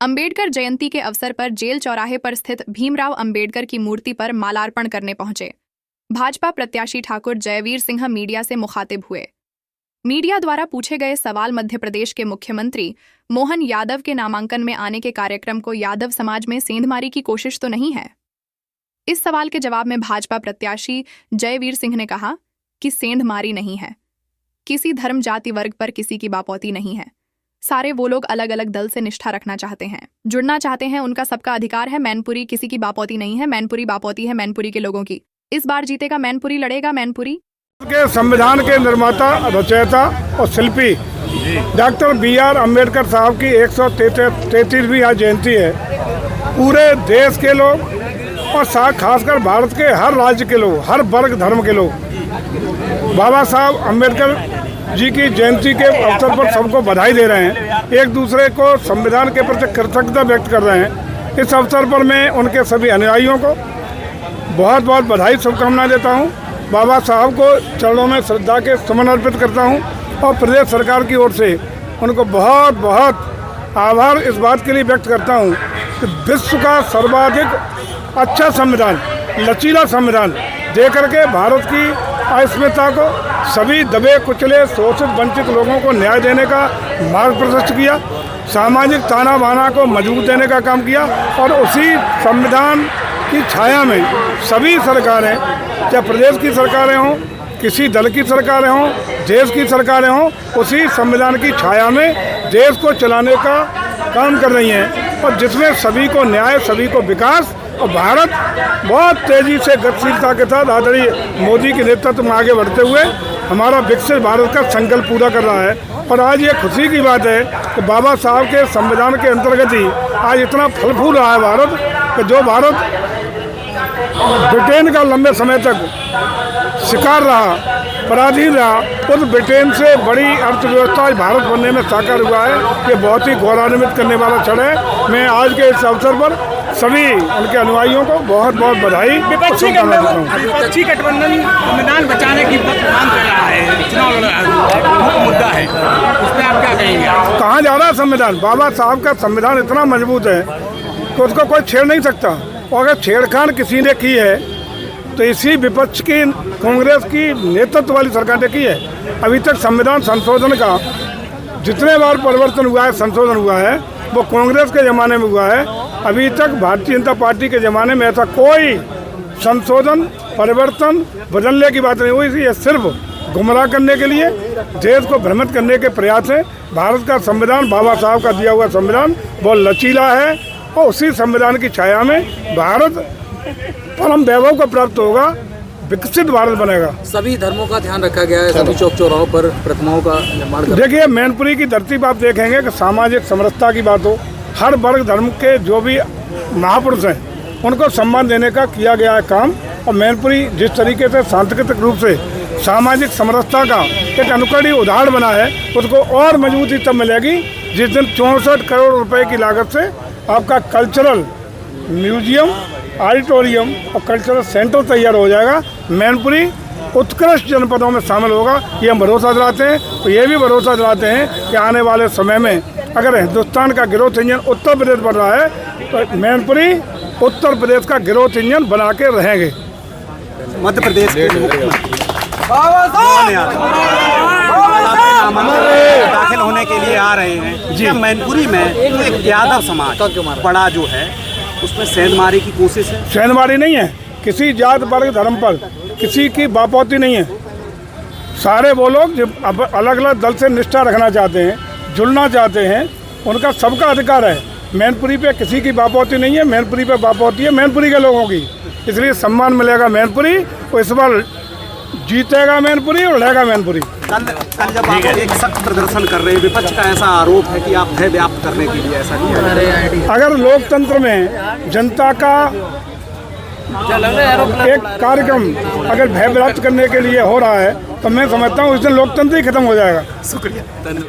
अंबेडकर जयंती के अवसर पर जेल चौराहे पर स्थित भीमराव अंबेडकर की मूर्ति पर मालार्पण करने पहुंचे। भाजपा प्रत्याशी ठाकुर जयवीर सिंह मीडिया से मुखातिब हुए। मीडिया द्वारा पूछे गए सवाल मध्य प्रदेश के मुख्यमंत्री मोहन यादव के नामांकन में आने के कार्यक्रम को यादव समाज में सेंधमारी की कोशिश तो नहीं है। इस सवाल के जवाब में भाजपा प्रत्याशी जयवीर सिंह ने कहा कि सेंधमारी नहीं है, किसी धर्म जाति वर्ग पर किसी की बापौती नहीं है। सारे वो लोग अलग अलग दल से निष्ठा रखना चाहते हैं, जुड़ना चाहते हैं, उनका सबका अधिकार है। मैनपुरी किसी की बापौती नहीं है, मैनपुरी बापौती है मैनपुरी के लोगों की। इस बार जीतेगा मैनपुरी, लड़ेगा मैनपुरी। के संविधान के निर्माता, रचयिता और शिल्पी डॉक्टर बी.आर. अम्बेडकर साहब की 133वीं आज जयंती है। पूरे देश के लोग और खासकर भारत के हर राज्य के लोग, हर वर्ग धर्म के लोग बाबा साहब अम्बेडकर जी की जयंती के अवसर पर सबको बधाई दे रहे हैं, एक दूसरे को संविधान के प्रति कृतज्ञता व्यक्त कर रहे हैं। इस अवसर पर मैं उनके सभी अनुयायियों को बहुत बहुत बधाई, शुभकामनाएं देता हूं। बाबा साहब को चरणों में श्रद्धा के सुमन अर्पित करता हूं और प्रदेश सरकार की ओर से उनको बहुत बहुत आभार इस बात के लिए व्यक्त करता हूं कि विश्व का सर्वाधिक अच्छा संविधान, लचीला संविधान दे करके भारत की अस्मिता को, सभी दबे कुचले शोषित वंचित लोगों को न्याय देने का मार्ग प्रशस्त किया, सामाजिक ताना बाना को मजबूत देने का काम किया। और उसी संविधान की छाया में सभी सरकारें, चाहे प्रदेश की सरकारें हों, किसी दल की सरकारें हों, देश की सरकारें हों, उसी संविधान की छाया में देश को चलाने का काम कर रही हैं और जिसमें सभी को न्याय, सभी को विकास। और भारत बहुत तेज़ी से गतिशीलता के साथ आदरणीय मोदी के नेतृत्व में आगे बढ़ते हुए हमारा विकसित भारत का संकल्प पूरा कर रहा है। और आज ये खुशी की बात है कि बाबा साहब के संविधान के अंतर्गत ही आज इतना फल फूल रहा है भारत, कि जो भारत ब्रिटेन का लंबे समय तक शिकार रहा, पराधीन रहा, उस ब्रिटेन से बड़ी अर्थव्यवस्था आज भारत बनने में साकार हुआ है। ये बहुत ही गौरवान्वित करने वाला क्षण है। मैं आज के इस अवसर पर सभी उनके अनुयायियों को बहुत बहुत बधाई। विपक्षी गठबंधन संविधान बचाने की मांग कर रहा है, चुनाव मुद्दा है, उस पर आप क्या कहेंगे? कहाँ जा रहा है संविधान? बाबा साहब का संविधान इतना मजबूत है कि उसको कोई छेड़ नहीं सकता। और अगर छेड़खान किसी ने की है तो इसी विपक्ष की, कांग्रेस की नेतृत्व वाली सरकार ने की है। अभी तक संविधान संशोधन का जितने बार परिवर्तन हुआ है, संशोधन हुआ है, वो कांग्रेस के ज़माने में हुआ है। अभी तक भारतीय जनता पार्टी के ज़माने में ऐसा कोई संशोधन, परिवर्तन, बदलने की बात नहीं हुई। ये सिर्फ गुमराह करने के लिए, देश को भ्रमित करने के प्रयास है। भारत का संविधान, बाबा साहब का दिया हुआ संविधान बहुत लचीला है और उसी संविधान की छाया में भारत परम वैभव को प्राप्त होगा, विकसित भारत बनेगा। सभी धर्मों का ध्यान रखा गया है, सभी चौक चौराहों पर प्रतिमाओं का निर्माण। देखिए, मैनपुरी की धरती पर आप देखेंगे कि सामाजिक समरसता की बात हो, हर वर्ग धर्म के जो भी महापुरुष हैं उनको सम्मान देने का किया गया है काम। और मैनपुरी जिस तरीके से सांस्कृतिक रूप से सामाजिक समरसता का एक अनुकरणीय उदाहरण बना है, उसको और मजबूती तब मिलेगी जिस दिन 64 करोड़ रुपए की लागत से आपका कल्चरल म्यूजियम, ऑडिटोरियम और कल्चरल सेंटर तैयार हो जाएगा। मैनपुरी उत्कृष्ट जनपदों में शामिल होगा, ये हम भरोसा दिलाते हैं। तो ये भी भरोसा दिलाते हैं कि आने वाले समय में अगर हिंदुस्तान का ग्रोथ इंजन उत्तर प्रदेश बन रहा है तो मैनपुरी उत्तर प्रदेश का ग्रोथ इंजन बना के रहेंगे। मध्य प्रदेश के दाखिल होने के लिए आ रहे हैं जी। मैनपुरी में एक यादव समाज बड़ा जो है, उसमें सेंधमारी की कोशिश है। सेंधमारी नहीं है, किसी जात वर्ग धर्म पर किसी की बापौती नहीं है। सारे वो लोग जो अलग अलग दल से निष्ठा रखना चाहते हैं, जुड़ना चाहते हैं, उनका सबका अधिकार है। मैनपुरी पे किसी की बापौती नहीं है, मैनपुरी पे बापौती है मैनपुरी के लोगों की। इसलिए सम्मान मिलेगा मैनपुरी, और इस बार जीतेगा मैनपुरी और लड़ेगा मैनपुरी। कल जब आप एक सख्त प्रदर्शन कर रहे हैं, विपक्ष का ऐसा आरोप है कि आप भय व्याप्त करने के लिए, ऐसा नहीं है? अगर लोकतंत्र में जनता का एक कार्यक्रम अगर भय व्याप्त करने के लिए हो रहा है तो मैं समझता हूँ उस दिन लोकतंत्र ही खत्म हो जाएगा। शुक्रिया।